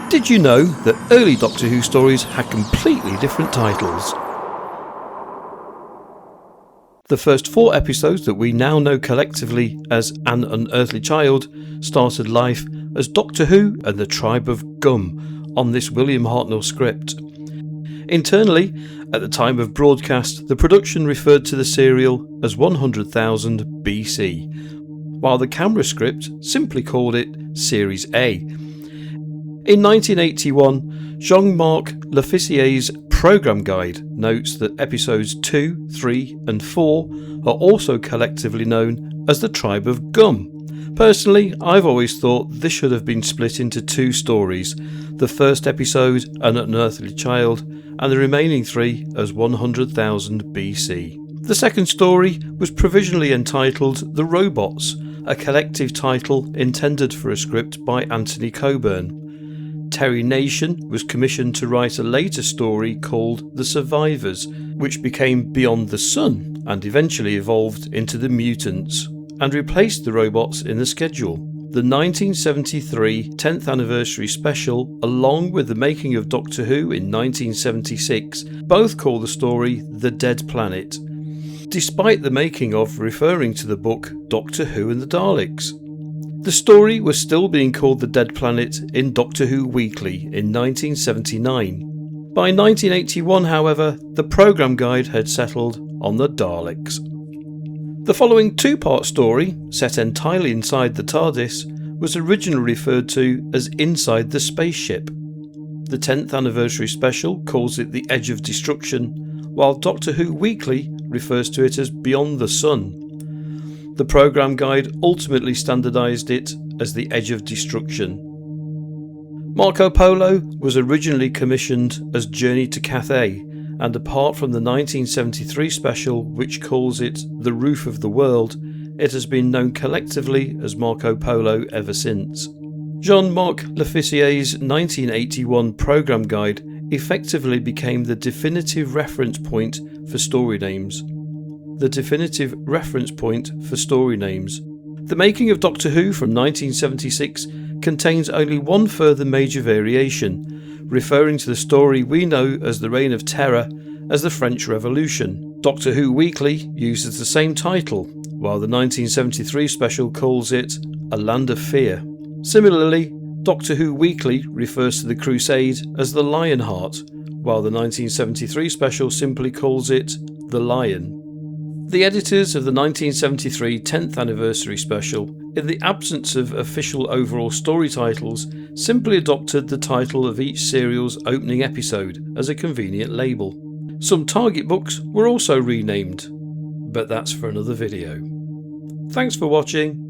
Did you know that early Doctor Who stories had completely different titles? The first 4 episodes that we now know collectively as An Unearthly Child started life as Doctor Who and the Tribe of Gum on this William Hartnell script. Internally, at the time of broadcast, the production referred to the serial as 100,000 BC, while the camera script simply called it Series A. In 1981, Jean-Marc Lofficier's Programme Guide notes that episodes 2, 3 and 4 are also collectively known as the Tribe of Gum. Personally, I've always thought this should have been split into 2 stories, the first episode, An Unearthly Child, and the remaining 3 as 100,000 BC. The second story was provisionally entitled The Robots, a collective title intended for a script by Anthony Coburn. Terry Nation was commissioned to write a later story called The Survivors, which became Beyond the Sun and eventually evolved into The Mutants, and replaced the robots in the schedule. The 1973 10th anniversary special, along with the making of Doctor Who in 1976, both call the story The Dead Planet, despite the making of referring to the book Doctor Who and the Daleks. The story was still being called The Dead Planet in Doctor Who Weekly in 1979. By 1981, however, the programme guide had settled on the Daleks. The following 2-part story, set entirely inside the TARDIS, was originally referred to as Inside the Spaceship. The 10th anniversary special calls it The Edge of Destruction, while Doctor Who Weekly refers to it as Beyond the Sun. The programme guide ultimately standardised it as The Edge of Destruction. Marco Polo was originally commissioned as Journey to Cathay, and apart from the 1973 special, which calls it The Roof of the World, it has been known collectively as Marco Polo ever since. Jean-Marc Lofficier's 1981 programme guide effectively became the definitive reference point for story names. The making of Doctor Who from 1976 contains only one further major variation, referring to the story we know as the Reign of Terror as the French Revolution. Doctor Who Weekly uses the same title, while the 1973 special calls it A Land of Fear. Similarly, Doctor Who Weekly refers to the Crusade as the Lionheart, while the 1973 special simply calls it The Lion. The editors of the 1973 10th anniversary special, in the absence of official overall story titles, simply adopted the title of each serial's opening episode as a convenient label. Some target books were also renamed, but that's for another video. Thanks for watching.